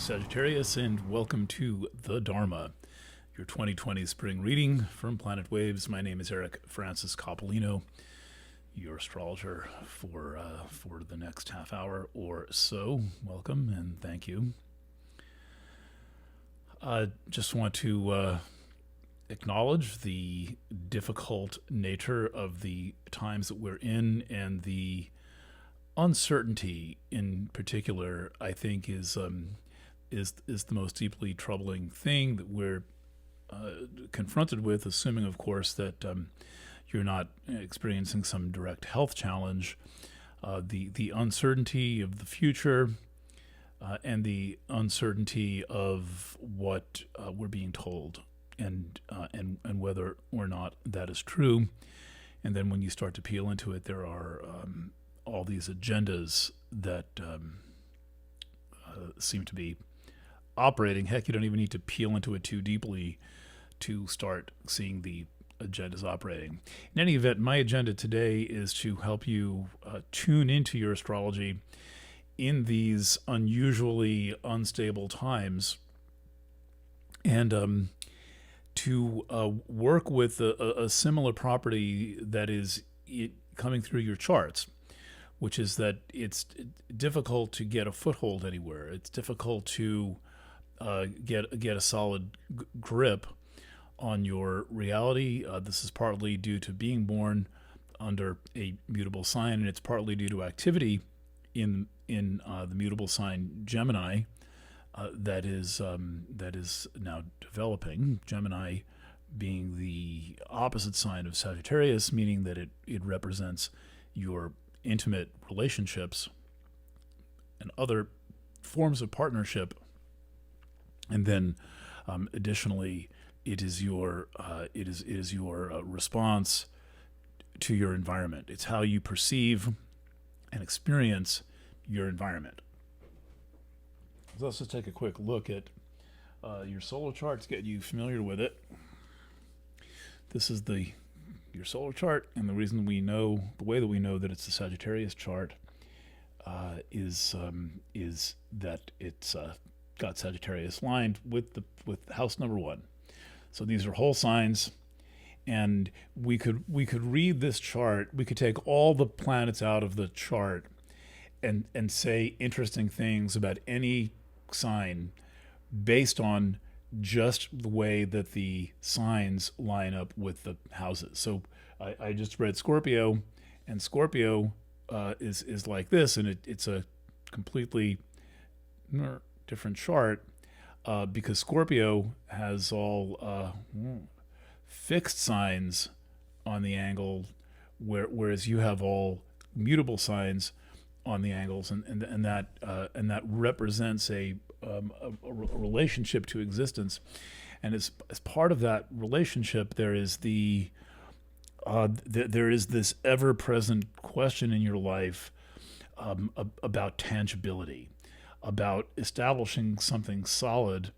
Sagittarius, and welcome to the Dharma, your 2020 spring reading from Planet Waves. My name is Eric Francis Coppolino, your astrologer for the next half hour or so. Welcome and thank you. I just want to acknowledge the difficult nature of the times that we're in, and the uncertainty in particular, I think, is the most deeply troubling thing that we're confronted with, assuming, of course, that you're not experiencing some direct health challenge. The uncertainty of the future and the uncertainty of what we're being told, and whether or not that is true. And then when you start to peel into it, there are all these agendas that seem to be operating. Heck, you don't even need to peel into it too deeply to start seeing the agendas operating. In any event, my agenda today is to help you tune into your astrology in these unusually unstable times, and to work with a similar property that is coming through your charts, which is that it's difficult to get a foothold anywhere. It's difficult to get a solid grip on your reality. This is partly due to being born under a mutable sign, and it's partly due to activity in the mutable sign Gemini that is now developing. Gemini being the opposite sign of Sagittarius, meaning that it represents your intimate relationships and other forms of partnership. And then, additionally, it is your response to your environment. It's how you perceive and experience your environment. So let's just take a quick look at your solar chart to get you familiar with it. This is your solar chart, and the way that we know that it's the Sagittarius chart is that it's got Sagittarius lined with house number 1. So these are whole signs, and we could read this chart. We could take all the planets out of the chart and say interesting things about any sign based on just the way that the signs line up with the houses. So I just read Scorpio, and Scorpio is like this, and it's a completely different chart because Scorpio has all fixed signs on the angle, whereas you have all mutable signs on the angles, and that represents a relationship to existence. And as part of that relationship, there is this ever-present question in your life about tangibility, about establishing something solid,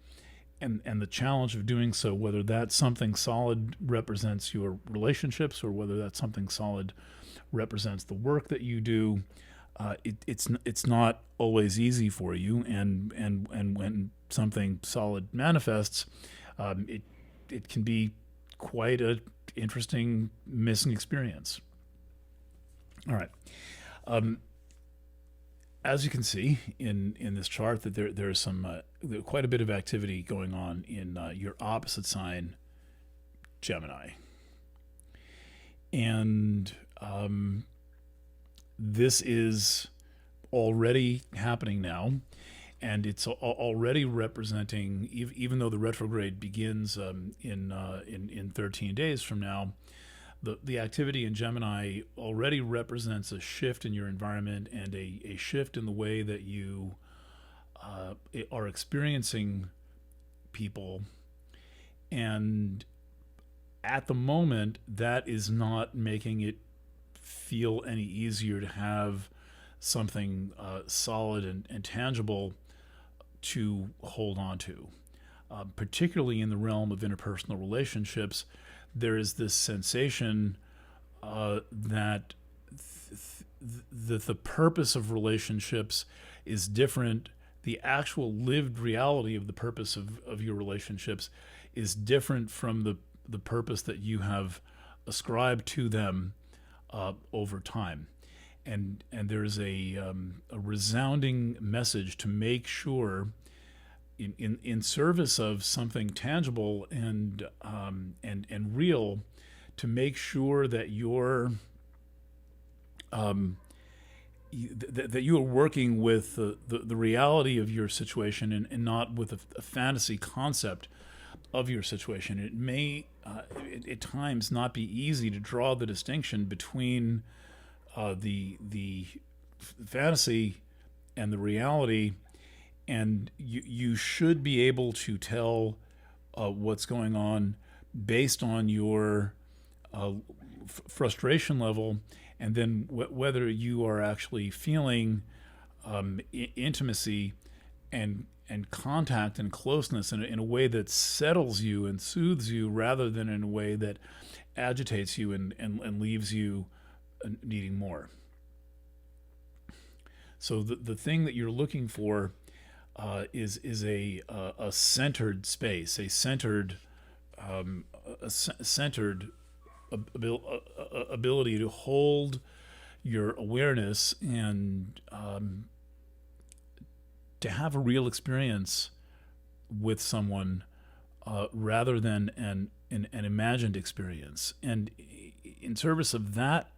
and the challenge of doing so, whether that something solid represents your relationships or whether that something solid represents the work that you do. It's not always easy for you, and when something solid manifests, it can be quite a interesting missing experience. All right. As you can see in this chart, that there's some quite a bit of activity going on in your opposite sign, Gemini, and this is already happening now, and it's already representing, even though the retrograde begins in 13 days from now, the activity in Gemini already represents a shift in your environment and a shift in the way that you are experiencing people. And at the moment, that is not making it feel any easier to have something solid and tangible to hold on to. Particularly in the realm of interpersonal relationships, there is this sensation that the purpose of relationships is different the actual lived reality of the purpose of your relationships is different from the purpose that you have ascribed to them over time. And there's a resounding message to make sure in service of something tangible and real, to make sure that that you are working with the reality of your situation, and not with a fantasy concept of your situation. It may at times not be easy to draw the distinction between the fantasy and the reality, and you should be able to tell what's going on based on your frustration level, and then whether you are actually feeling intimacy and contact and closeness in a way that settles you and soothes you, rather than in a way that agitates you and leaves you needing more. So the thing that you're looking for is a centered space, a centered ability to hold your awareness and to have a real experience with someone, rather than an imagined experience. And in service of that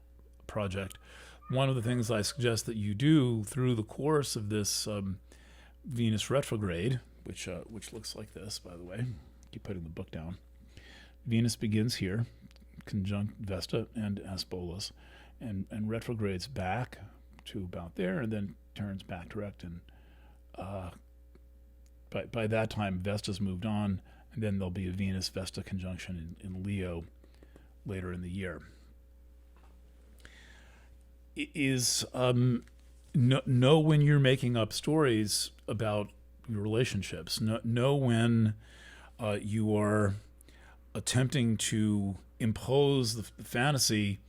project, one of the things I suggest that you do through the course of this Venus retrograde, which looks like this, by the way. Keep putting the book down. Venus begins here, conjunct Vesta and Aspolas, and retrogrades back to about there, and then turns back direct. And by that time, Vesta's moved on, and then there'll be a Venus-Vesta conjunction in Leo later in the year. Know when you're making up stories about your relationships. Know when you are attempting to impose the fantasy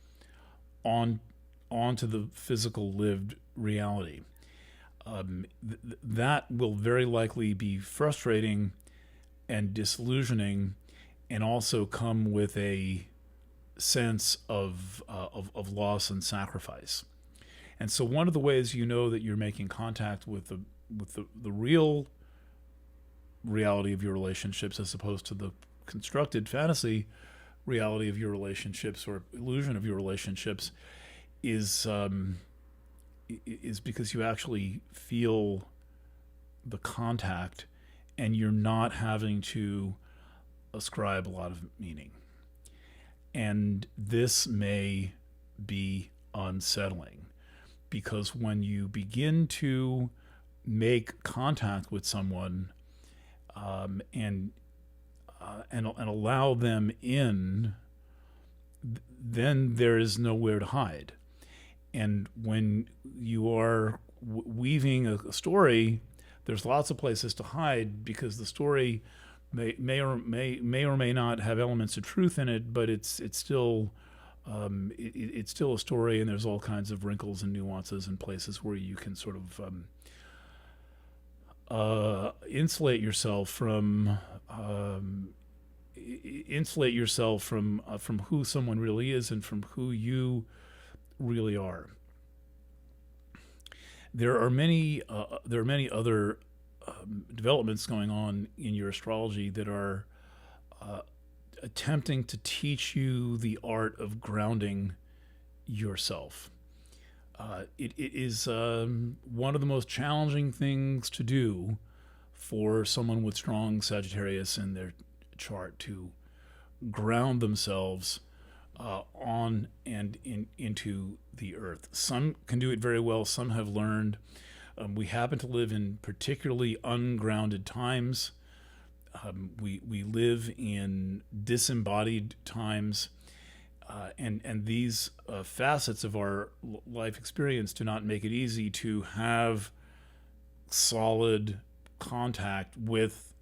onto the physical lived reality. That will very likely be frustrating and disillusioning, and also come with a sense of loss and sacrifice. And so one of the ways you know that you're making contact with the real reality of your relationships, as opposed to the constructed fantasy reality of your relationships or illusion of your relationships, is because you actually feel the contact, and you're not having to ascribe a lot of meaning. And this may be unsettling, because when you begin to make contact with someone and allow them in, then there is nowhere to hide. And when you are weaving a story, there's lots of places to hide, because the story may or may not have elements of truth in it, but it's still it's still a story, and there's all kinds of wrinkles and nuances and places where you can sort of insulate yourself from who someone really is and from who you really are. There are many other developments going on in your astrology that are attempting to teach you the art of grounding yourself. It is one of the most challenging things to do for someone with strong Sagittarius in their chart, to ground themselves on and into the earth. Some can do it very well. Some have learned. We happen to live in particularly ungrounded times. We live in disembodied times, and these facets of our life experience do not make it easy to have solid contact with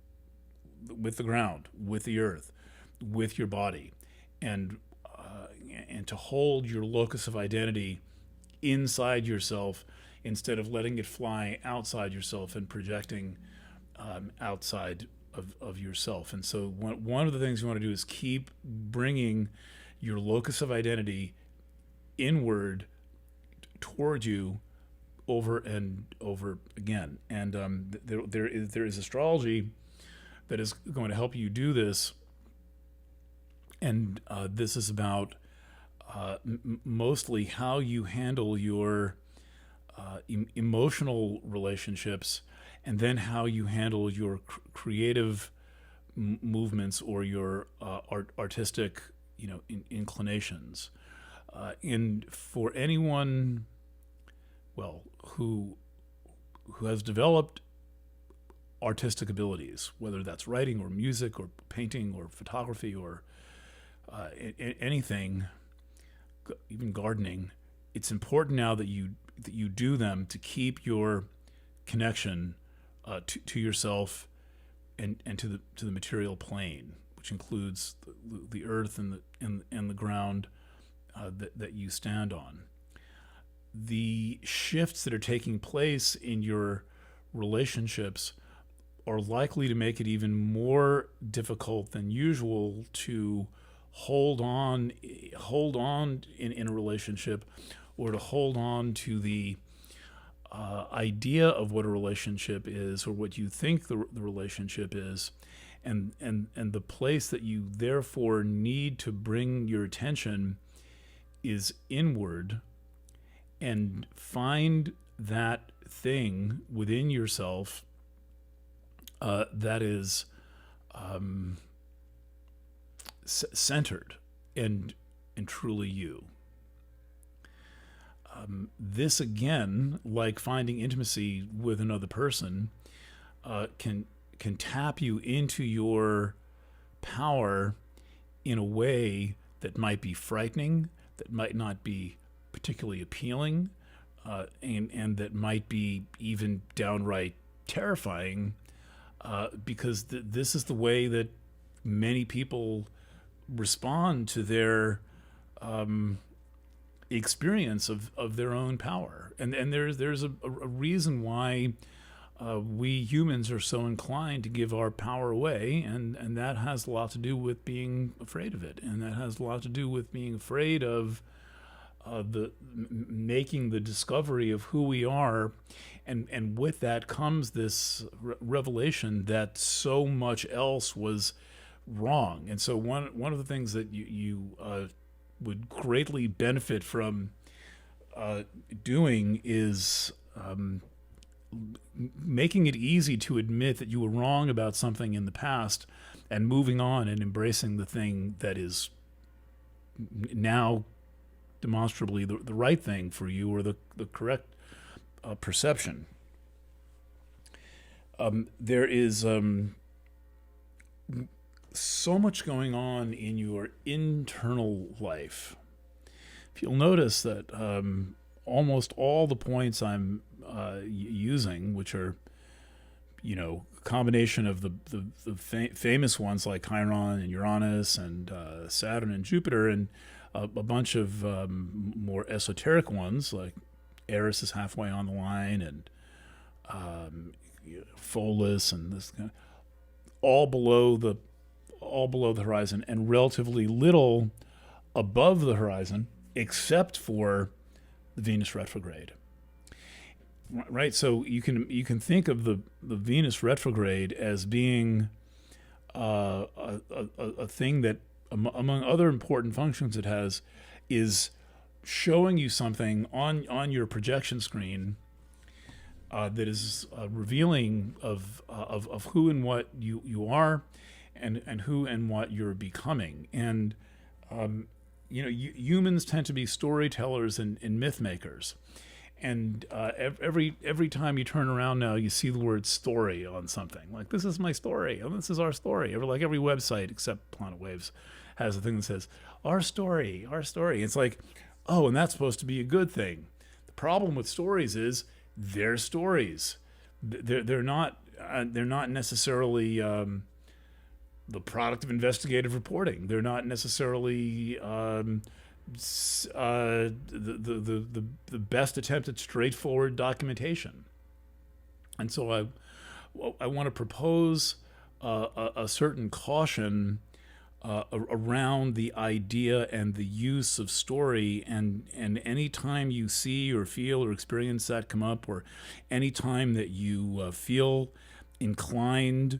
the ground, with the earth, with your body, and to hold your locus of identity inside yourself instead of letting it fly outside yourself and projecting outside of yourself. And so one of the things you want to do is keep bringing your locus of identity inward toward you over and over again. And there is astrology that is going to help you do this. And this is about mostly how you handle your emotional relationships, and then how you handle your creative movements or your artistic, inclinations. And for anyone, well, who has developed artistic abilities, whether that's writing or music or painting or photography or anything, even gardening, it's important now that you do them to keep your connection to yourself and to the material plane, which includes the earth and the ground that you stand on. The shifts that are taking place in your relationships are likely to make it even more difficult than usual to hold on in a relationship, or to hold on to the idea of what a relationship is, or what you think the relationship is, and the place that you therefore need to bring your attention is inward, and find that thing within yourself that is centered and truly you. This, again, like finding intimacy with another person, can tap you into your power in a way that might be frightening, that might not be particularly appealing, and that might be even downright terrifying, because this is the way that many people respond to their experience of their own power. And there's a reason why we humans are so inclined to give our power away, and that has a lot to do with being afraid of it, and that has a lot to do with being afraid of making the discovery of who we are, and with that comes this revelation that so much else was wrong. And so one of the things that you would greatly benefit from doing is making it easy to admit that you were wrong about something in the past, and moving on and embracing the thing that is now demonstrably the right thing for you, or the correct perception. There is so much going on in your internal life. If you'll notice that almost all the points I'm using, which are, a combination of the famous ones like Chiron and Uranus and Saturn and Jupiter, and a bunch of more esoteric ones like Eris is halfway on the line, and Pholus, and this kind of, all below the horizon, and relatively little above the horizon, except for the Venus retrograde. Right, so you can think of the Venus retrograde as being a thing that, among other important functions it has, is showing you something on your projection screen that is revealing of who and what you are, and who and what you're becoming. And humans tend to be storytellers and myth makers. And every time you turn around now, you see the word story on something. Like, this is my story, and this is our story. Like every website except Planet Waves has a thing that says, our story, our story. It's like, oh, and that's supposed to be a good thing. The problem with stories is they're stories. They're not necessarily the product of investigative reporting. They're not necessarily the best attempt at straightforward documentation. And so I want to propose a certain caution around the idea and the use of story, and any time you see or feel or experience that come up, or any time that you feel inclined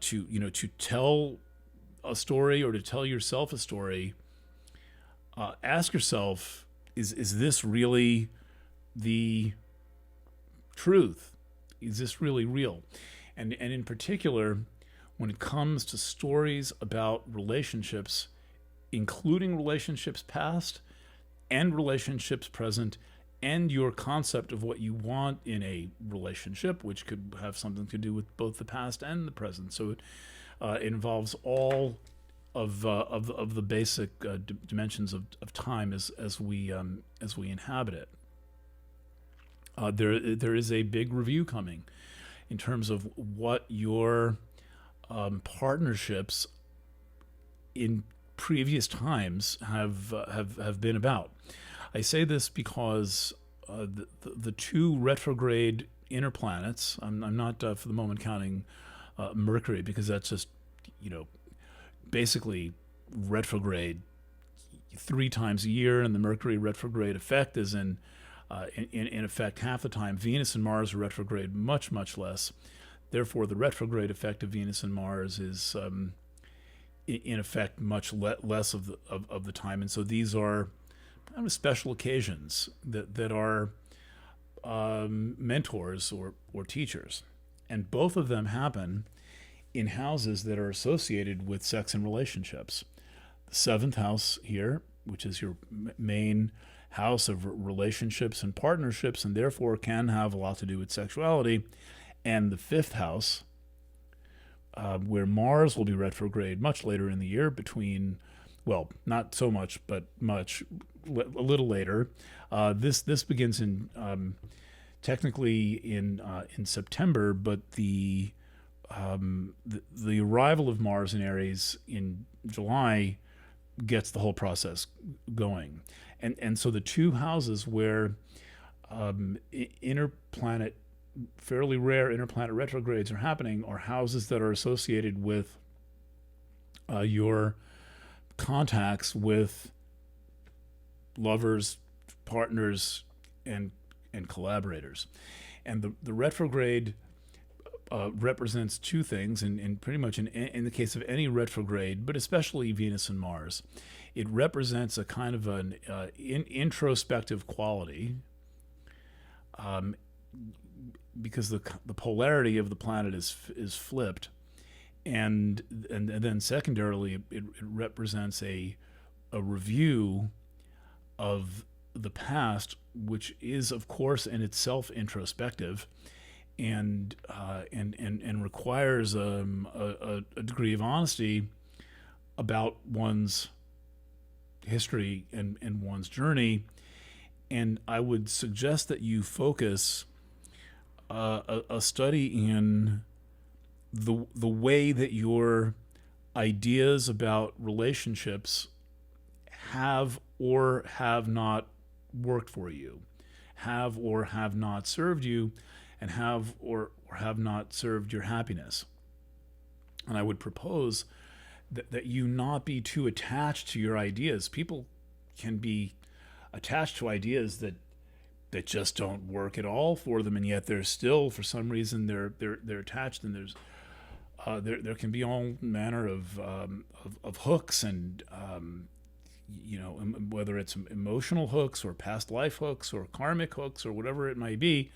to tell a story or to tell yourself a story, ask yourself, is this really the truth? Is this really real? And in particular, when it comes to stories about relationships, including relationships past and relationships present, and your concept of what you want in a relationship, which could have something to do with both the past and the present. So it involves all of the basic dimensions of time as we inhabit it. There is a big review coming in terms of what your partnerships in previous times have been about. I say this because the two retrograde inner planets. I'm not for the moment counting Mercury, because that's just basically retrograde 3 times a year, and the Mercury retrograde effect is in effect half the time. Venus and Mars are retrograde much less. Therefore, the retrograde effect of Venus and Mars is in effect much less of the time. And so these are kind of special occasions that are mentors or teachers, and both of them happen in houses that are associated with sex and relationships. The 7th house here, which is your main house of relationships and partnerships, and therefore can have a lot to do with sexuality, and the 5th house, where Mars will be retrograde much later in the year, between, well, not so much, but a little later. This begins in technically in September, but the arrival of Mars in Aries in July gets the whole process going. And so the two houses where fairly rare interplanet retrogrades are happening are houses that are associated with your contacts with lovers, partners, and collaborators. And the retrograde represents two things, and pretty much in the case of any retrograde, but especially Venus and Mars, it represents a kind of an introspective quality, because the polarity of the planet is flipped, and then secondarily it represents a review of the past, which is of course in itself introspective, and requires a degree of honesty about one's history and one's journey. And I would suggest that you focus a study in the way that your ideas about relationships have or have not worked for you, have or have not served you, and have or have not served your happiness. And I would propose that you not be too attached to your ideas. People can be attached to ideas that just don't work at all for them, and yet they're still, for some reason, they're attached. And there's there can be all manner of hooks, and whether it's emotional hooks or past life hooks or karmic hooks or whatever it might be.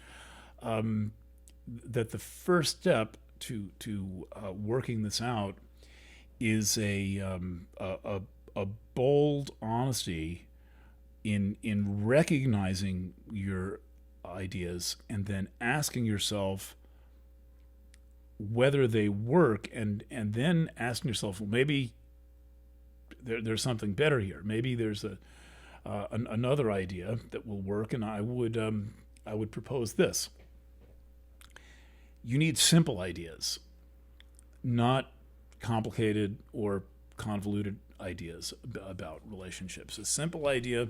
That the first step to working this out is a bold honesty in recognizing your ideas, and then asking yourself whether they work, and then asking yourself, well, maybe there's something better here. Maybe there's another idea that will work, and I would propose this. You need simple ideas, not complicated or convoluted ideas about relationships. A simple idea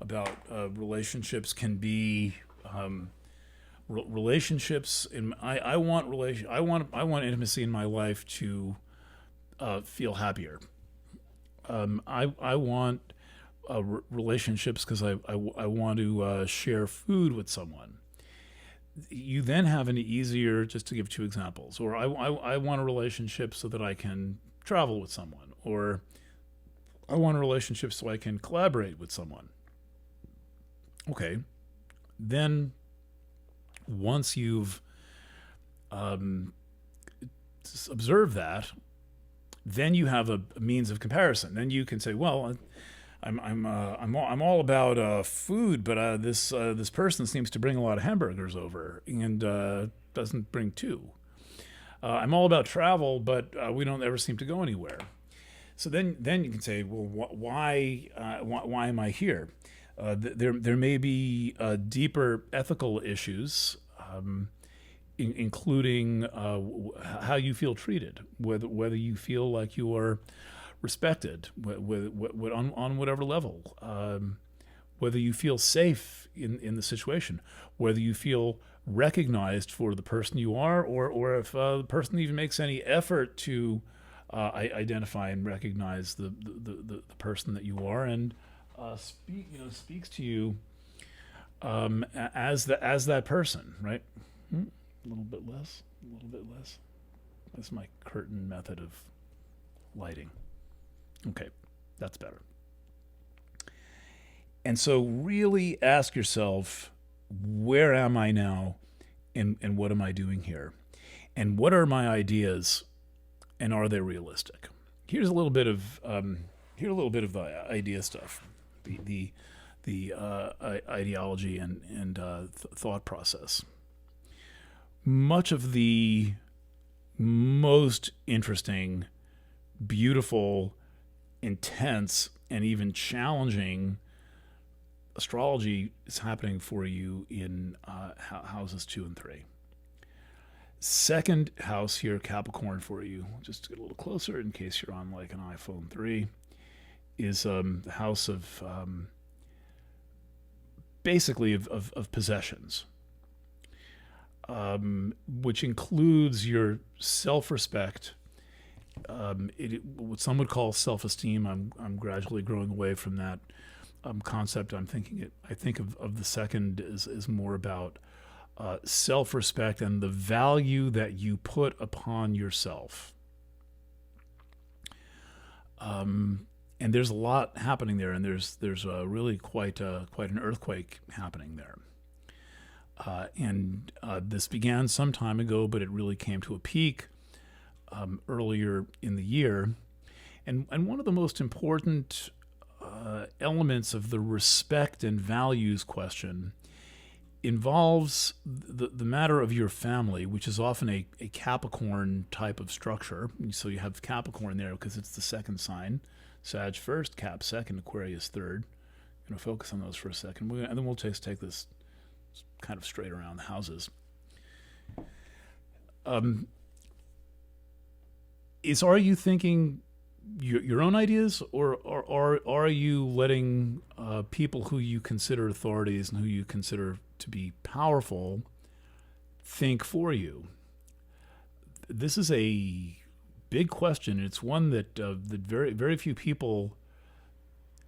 about relationships can be relationships. I want intimacy in my life to feel happier. I want relationships because I want to share food with someone. You then have an easier, just to give two examples, or I want a relationship so that I can travel with someone, or I want a relationship so I can collaborate with someone. Okay, then once you've observed that, then you have a means of comparison. Then you can say, well, I'm all about food, but this person seems to bring a lot of hamburgers over and doesn't bring two. I'm all about travel, but we don't ever seem to go anywhere. So then you can say, well, why am I here? There may be deeper ethical issues, including how you feel treated, whether you feel like you are respected on whatever level, whether you feel safe in the situation, whether you feel recognized for the person you are, or if the person even makes any effort to identify and recognize the person that you are, and speaks to you as that person, right? A little bit less. That's my curtain method of lighting. Okay, that's better. And so really ask yourself, where am I now, and what am I doing here? And what are my ideas, and are they realistic? Here's a little bit of the idea stuff, the ideology and thought process. Much of the most interesting, beautiful, intense, and even challenging astrology is happening for you in houses 2 and 3. Second house here, Capricorn, for you, just to get a little closer in case you're on like an iPhone 3, is the house of basically of possessions, which includes your self-respect. What some would call self-esteem. I'm gradually growing away from that concept. I think of the second is more about self-respect and the value that you put upon yourself. And there's a lot happening there, and there's really quite an earthquake happening there. And this began some time ago, but it really came to a peak earlier in the year. And one of the most important elements of the respect and values question involves the matter of your family, which is often a Capricorn type of structure. So you have Capricorn there because it's the second sign. Sag first, Cap second, Aquarius third. I'm going to focus on those for a second, and then we'll just take this kind of straight around the houses. Are you thinking your own ideas, or are you letting people who you consider authorities and who you consider to be powerful think for you? This is a big question. It's one that very, very few people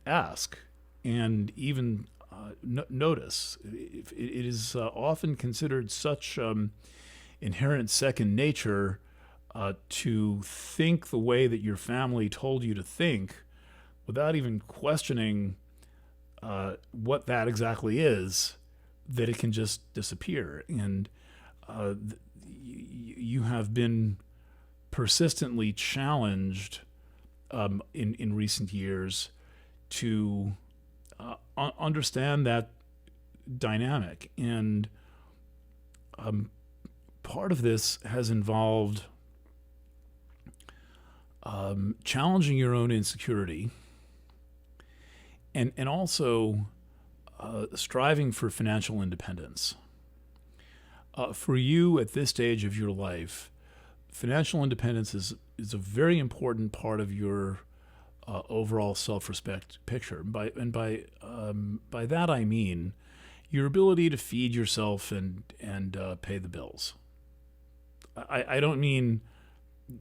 ask and even notice. It is often considered such inherent second nature to think the way that your family told you to think without even questioning what that exactly is, that it can just disappear. And you have been persistently challenged in recent years to understand that dynamic. And part of this has involved challenging your own insecurity, and also striving for financial independence. For you at this stage of your life, financial independence is a very important part of your overall self-respect picture. By that I mean your ability to feed yourself and pay the bills. I don't mean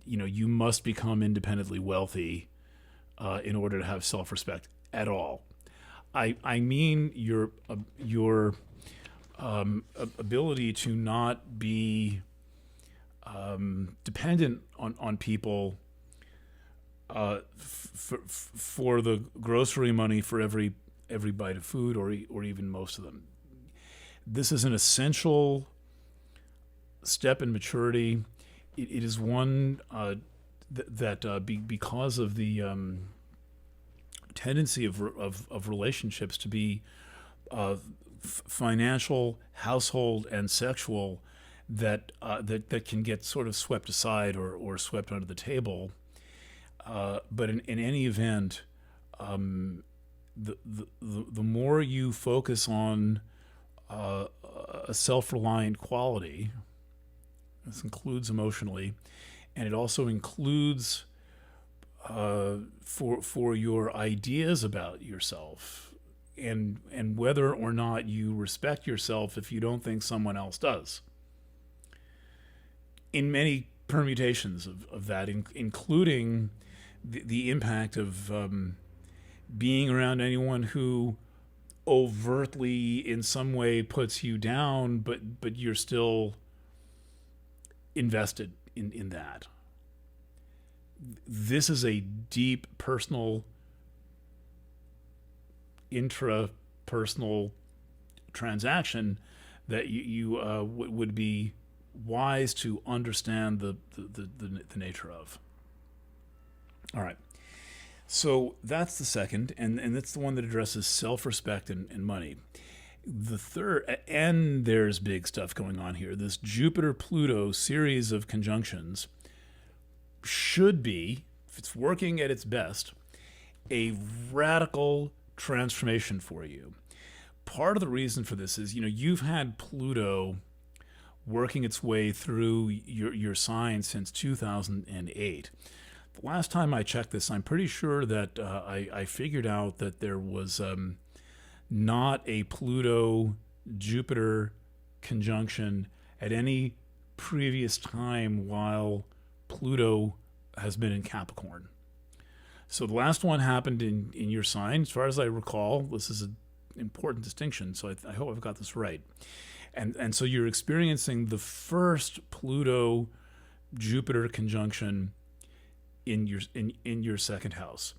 you must become independently wealthy in order to have self-respect at all. I mean your ability to not be dependent on people for the grocery money for every bite of food, or even most of them. This is an essential step in maturity. It is one because of the tendency of relationships to be financial, household, and sexual, that can get sort of swept aside or swept under the table. But in any event, the more you focus on a self-reliant quality, this includes emotionally, and it also includes for your ideas about yourself, and whether or not you respect yourself if you don't think someone else does. In many permutations of that, including the impact of being around anyone who overtly in some way puts you down, but you're still invested in that. This is a deep personal, intrapersonal transaction that you would be wise to understand the nature of. All right. So that's the second, and that's the one that addresses self-respect and money. The third, and there's big stuff going on here, this Jupiter-Pluto series of conjunctions should be, if it's working at its best, a radical transformation for you. Part of the reason for this is, you've had Pluto working its way through your sign since 2008. The last time I checked this, I'm pretty sure that I figured out that there was not a Pluto-Jupiter conjunction at any previous time while Pluto has been in Capricorn. So the last one happened in your sign. As far as I recall, this is an important distinction, so I hope I've got this right. And so you're experiencing the first Pluto-Jupiter conjunction in your second house.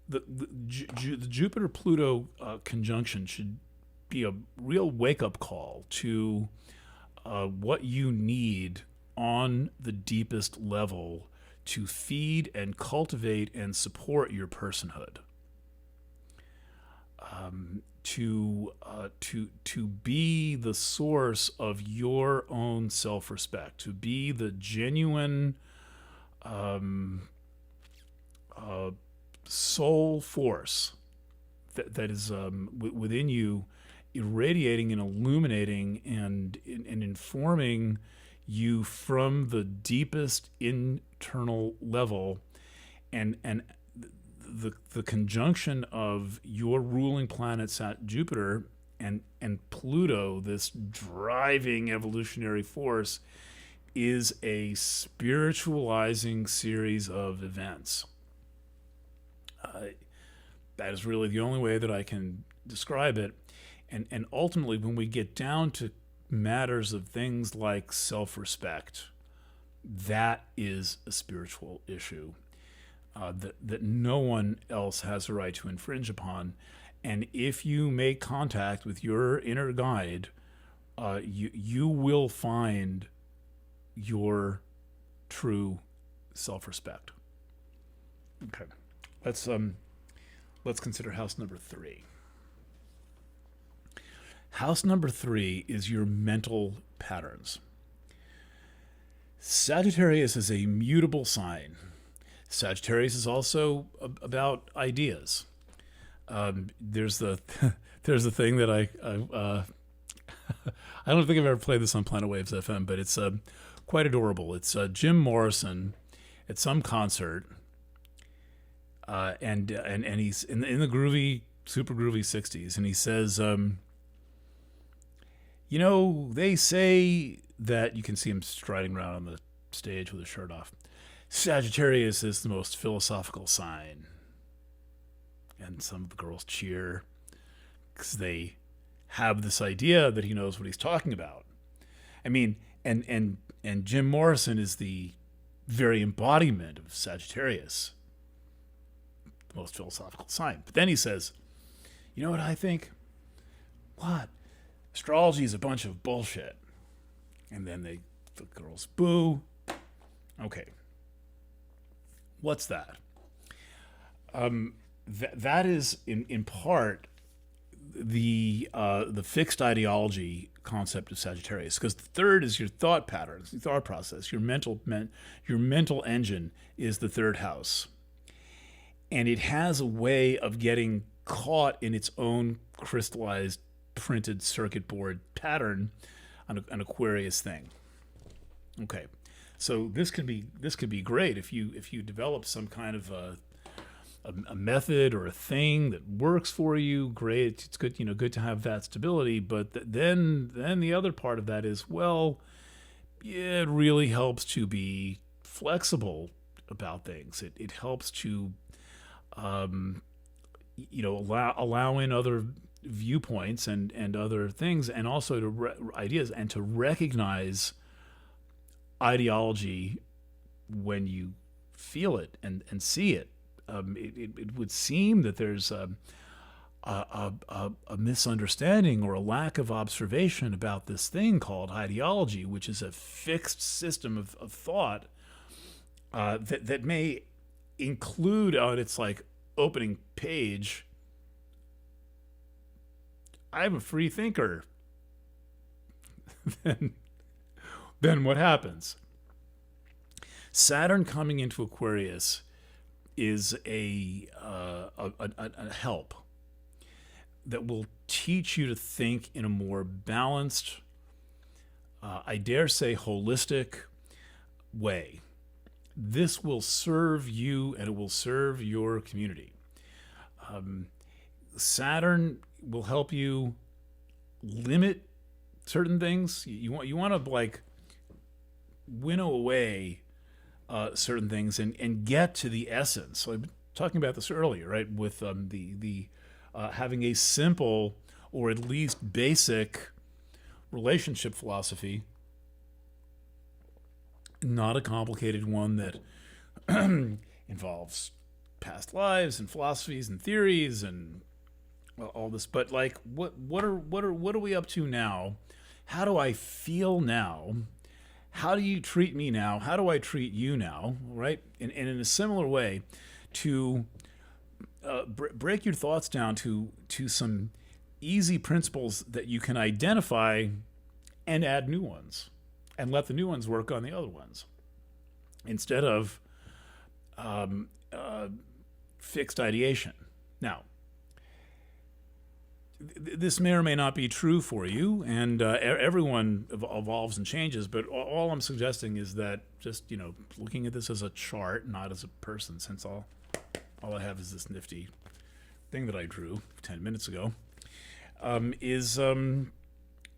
The Jupiter-Pluto conjunction should be a real wake-up call to what you need on the deepest level to feed and cultivate and support your personhood. To be the source of your own self-respect, to be the genuine soul force that is within you, irradiating and illuminating and informing you from the deepest internal level, and the conjunction of your ruling planets at Jupiter and Pluto, this driving evolutionary force, is a spiritualizing series of events. That is really the only way that I can describe it. And ultimately, when we get down to matters of things like self-respect, that is a spiritual issue that no one else has a right to infringe upon. And if you make contact with your inner guide, you will find your true self-respect. Okay, let's consider house number 3. House number 3 is your mental patterns. Sagittarius is a mutable sign. Sagittarius is also about ideas. There's the thing that I I don't think I've ever played this on Planet Waves FM, but it's quite adorable. It's Jim Morrison at some concert And he's in the groovy, super groovy 60s, and he says, you know, they say that you can see him striding around on the stage with his shirt off. Sagittarius is the most philosophical sign, and some of the girls cheer because they have this idea that he knows what he's talking about. I mean, and Jim Morrison is the very embodiment of Sagittarius, the most philosophical sign. But then he says, you know what I think? What? Astrology is a bunch of bullshit. And then the girls boo. Okay. What's that? That is in part the fixed ideology concept of Sagittarius, because the third is your thought patterns, your thought process, your mental engine is the third house, and it has a way of getting caught in its own crystallized printed circuit board pattern, an Aquarius thing. Okay, so this could be great if you develop some kind of a method or a thing that works for you. Great, it's good, good to have that stability. But then the other part of that is, well, yeah, it really helps to be flexible about things. It helps to allow in other viewpoints and other things, and also to ideas, and to recognize ideology when you feel it and see it. It would seem that there's a misunderstanding or a lack of observation about this thing called ideology, which is a fixed system of thought that may include on its opening page, I'm a free thinker. Then what happens? Saturn coming into Aquarius is a help that will teach you to think in a more balanced, I dare say holistic way. This will serve you, and it will serve your community. Saturn will help you limit certain things. You want to winnow away certain things and get to the essence. So I've been talking about this earlier, right? With the having a simple or at least basic relationship philosophy, not a complicated one that involves past lives and philosophies and theories and all this. But what are we up to now? How do I feel now? How do you treat me now? How do I treat you now? Right? And in a similar way, to break your thoughts down to some easy principles that you can identify and add new ones, and let the new ones work on the other ones, instead of fixed ideation. Now, this may or may not be true for you, and everyone evolves and changes, but all I'm suggesting is that just, looking at this as a chart, not as a person, since all I have is this nifty thing that I drew 10 minutes ago, is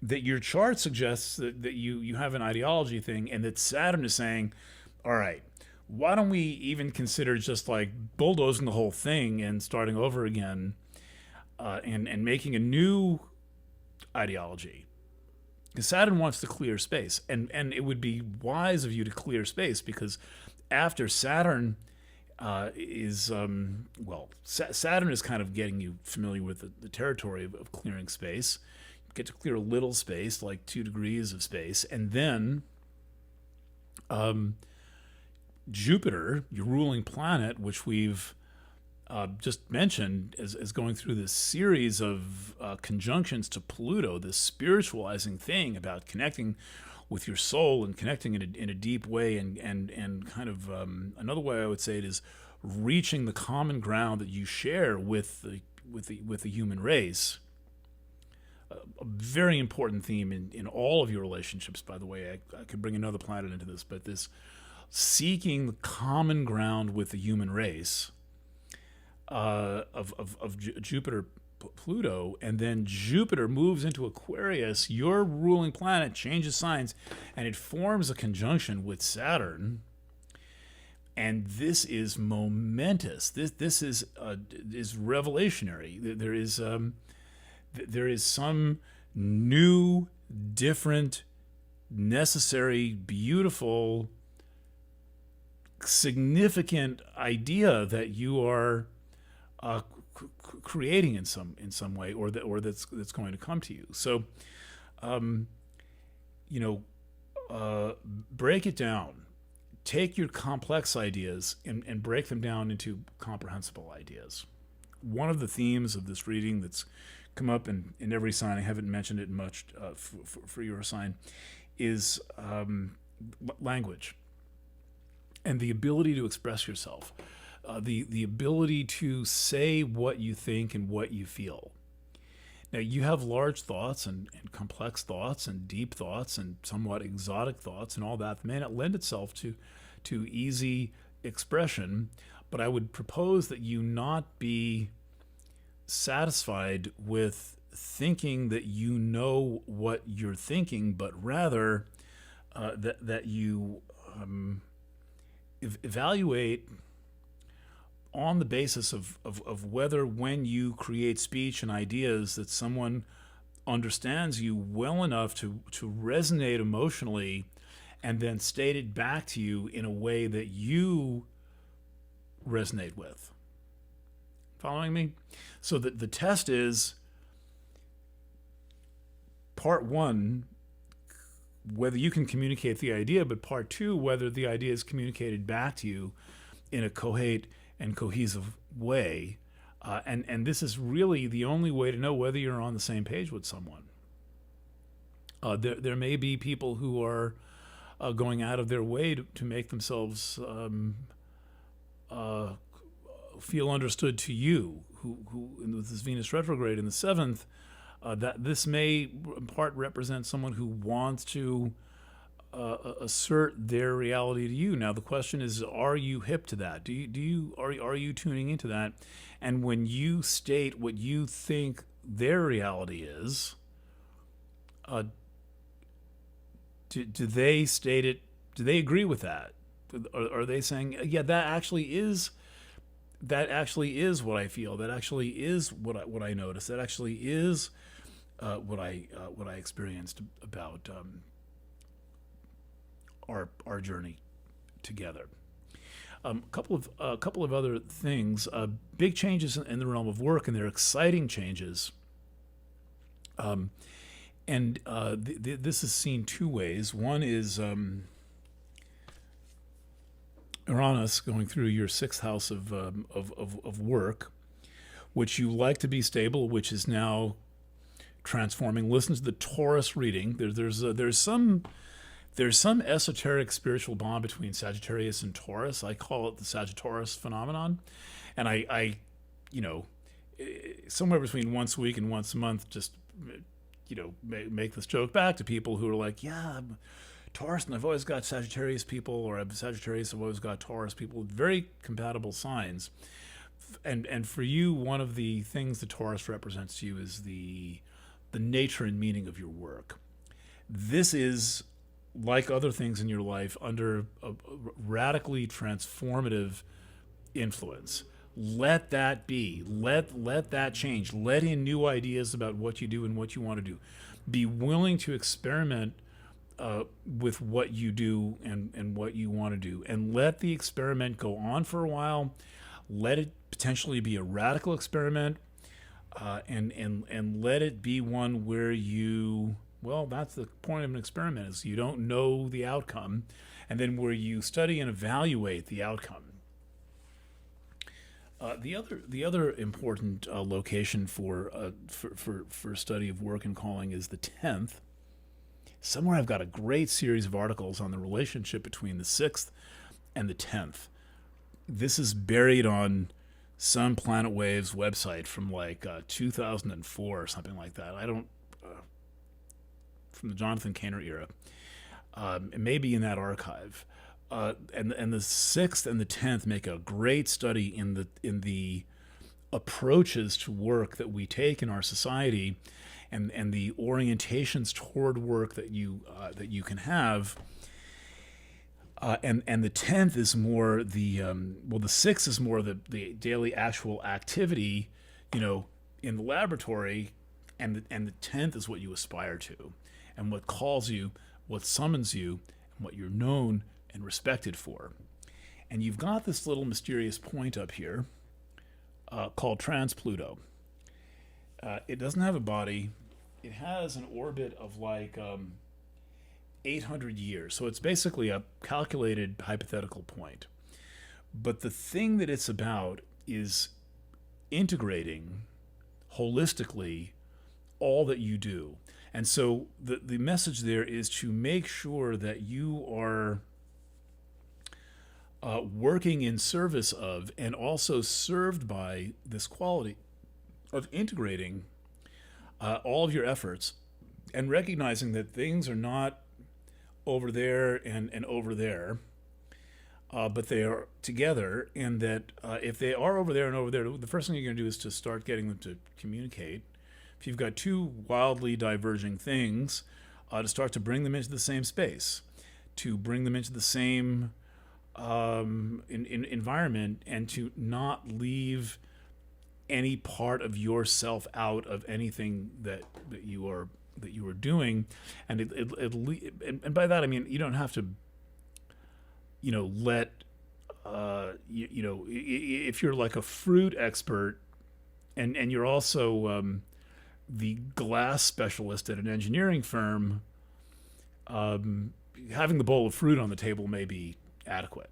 that your chart suggests that you have an ideology thing, and that Saturn is saying, all right, why don't we even consider just bulldozing the whole thing and starting over again, and making a new ideology. Because Saturn wants to clear space, and it would be wise of you to clear space, because after Saturn Saturn is kind of getting you familiar with the territory of clearing space. You get to clear a little space, 2 degrees of space, and then Jupiter, your ruling planet, which we've just mentioned, as going through this series of conjunctions to Pluto, this spiritualizing thing about connecting with your soul and connecting in a deep way, and kind of another way I would say it is reaching the common ground that you share with the human race. A very important theme in all of your relationships, by the way. I could bring another planet into this, but this seeking the common ground with the human race Jupiter Pluto, and then Jupiter moves into Aquarius, your ruling planet changes signs, and it forms a conjunction with Saturn. And this is momentous. This is revelationary. There is some new, different, necessary, beautiful, significant idea that you are creating in some way, or that's going to come to you. So, break it down. Take your complex ideas and break them down into comprehensible ideas. One of the themes of this reading that's come up in every sign, I haven't mentioned it much for your sign, is language and the ability to express yourself, the ability to say what you think and what you feel. Now, you have large thoughts and complex thoughts and deep thoughts and somewhat exotic thoughts, and all that may not lend itself to easy expression, but I would propose that you not be satisfied with thinking that you know what you're thinking, but rather that you evaluate on the basis of whether, when you create speech and ideas, that someone understands you well enough to resonate emotionally, and then state it back to you in a way that you resonate with. Following me? So that the test is, part one, whether you can communicate the idea, but part two, whether the idea is communicated back to you in a coherent and cohesive way. And this is really the only way to know whether you're on the same page with someone. There may be people who are going out of their way to make themselves feel understood to you, who with this Venus retrograde in the 7th, that this may in part represent someone who wants to assert their reality to you. Now the question is, are you hip to that? Are you tuning into that? And when you state what you think their reality is, do they state it? Do they agree with that? Are they saying, yeah, that actually is what I feel. That actually is what I notice. That actually is what I experienced about our journey together. A couple of other things. Big changes in the realm of work, and they're exciting changes. This is seen two ways. One is Uranus going through your 6th house of work, which you like to be stable, which is now transforming. Listen to the Taurus reading. There's some esoteric spiritual bond between Sagittarius and Taurus. I call it the Sagittarius phenomenon, and I somewhere between once a week and once a month, just make this joke back to people who are like, yeah, I'm Taurus and I've always got Sagittarius people, or I'm Sagittarius, I've always got Taurus people. Very compatible signs. And for you, one of the things that Taurus represents to you is the nature and meaning of your work. This is, like other things in your life, under a radically transformative influence. Let that be. Let that change. Let in new ideas about what you do and what you want to do. Be willing to experiment with what you do and what you want to do. And let the experiment go on for a while. Let it potentially be a radical experiment. And let it be one where that's the point of an experiment, is you don't know the outcome, and then where you study and evaluate the outcome. The other important location for study of work and calling is the 10th. Somewhere I've got a great series of articles on the relationship between the 6th and the 10th. This is buried on some Planet Waves website from 2004 or something like that. From the Jonathan Caner era. It may be in that archive. And the 6th and the 10th make a great study in the approaches to work that we take in our society, and the orientations toward work that you can have. And the 10th is more the 6th is more the daily actual activity, in the laboratory, and the 10th is what you aspire to, and what calls you, what summons you, and what you're known and respected for. And you've got this little mysterious point up here called trans-Pluto. It doesn't have a body. It has an orbit of like 800 years. So it's basically a calculated hypothetical point. But the thing that it's about is integrating holistically all that you do. And so the message there is to make sure that you are working in service of, and also served by, this quality of integrating all of your efforts, and recognizing that things are not over there and over there, but they are together, and that if they are over there and over there, the first thing you're going to do is to start getting them to communicate. If you've got two wildly diverging things, to start to bring them into the same space, to bring them into the same environment, and to not leave any part of yourself out of anything that you are doing. And and by that I mean, you don't have to let if you're like a fruit expert, and you're also the glass specialist at an engineering firm, having the bowl of fruit on the table may be adequate.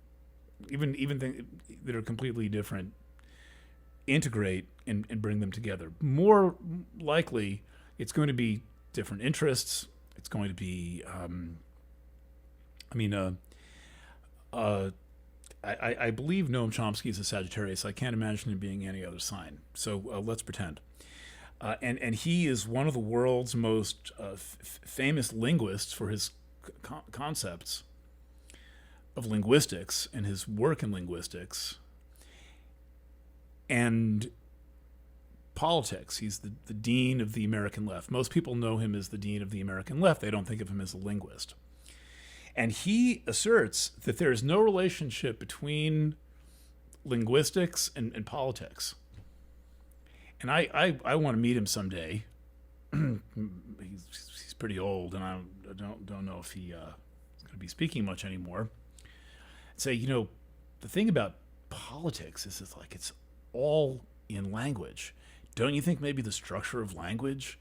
Even things that are completely different, integrate and bring them together. More likely, it's going to be different interests. It's going to be, I believe Noam Chomsky is a Sagittarius. I can't imagine him being any other sign. So let's pretend. And he is one of the world's most famous linguists for his concepts of linguistics and his work in linguistics and politics. He's the dean of the American left. Most people know him as the dean of the American left. They don't think of him as a linguist. And he asserts that there is no relationship between linguistics and politics. And I want to meet him someday. He's pretty old, and I don't know if he is going to be speaking much anymore. Say, the thing about politics is it's all in language. Don't you think maybe the structure of language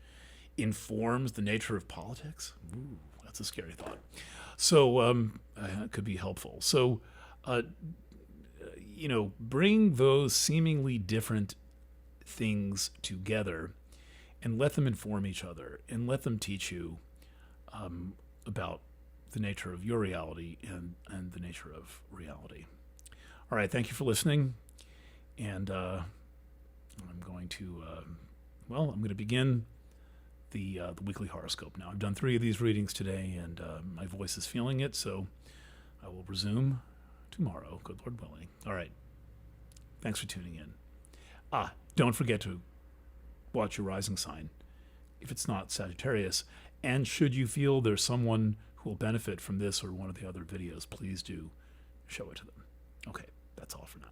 informs the nature of politics? Ooh, that's a scary thought. So it could be helpful. So, bring those seemingly different things together and let them inform each other, and let them teach you about the nature of your reality and the nature of reality. All right, thank you for listening. And I'm going to begin the weekly horoscope now. I've done 3 of these readings today, and my voice is feeling it, so I will resume tomorrow, good Lord willing. All right. Thanks for tuning in. Don't forget to watch your rising sign if it's not Sagittarius. And should you feel there's someone who will benefit from this or one of the other videos, please do show it to them. Okay, that's all for now.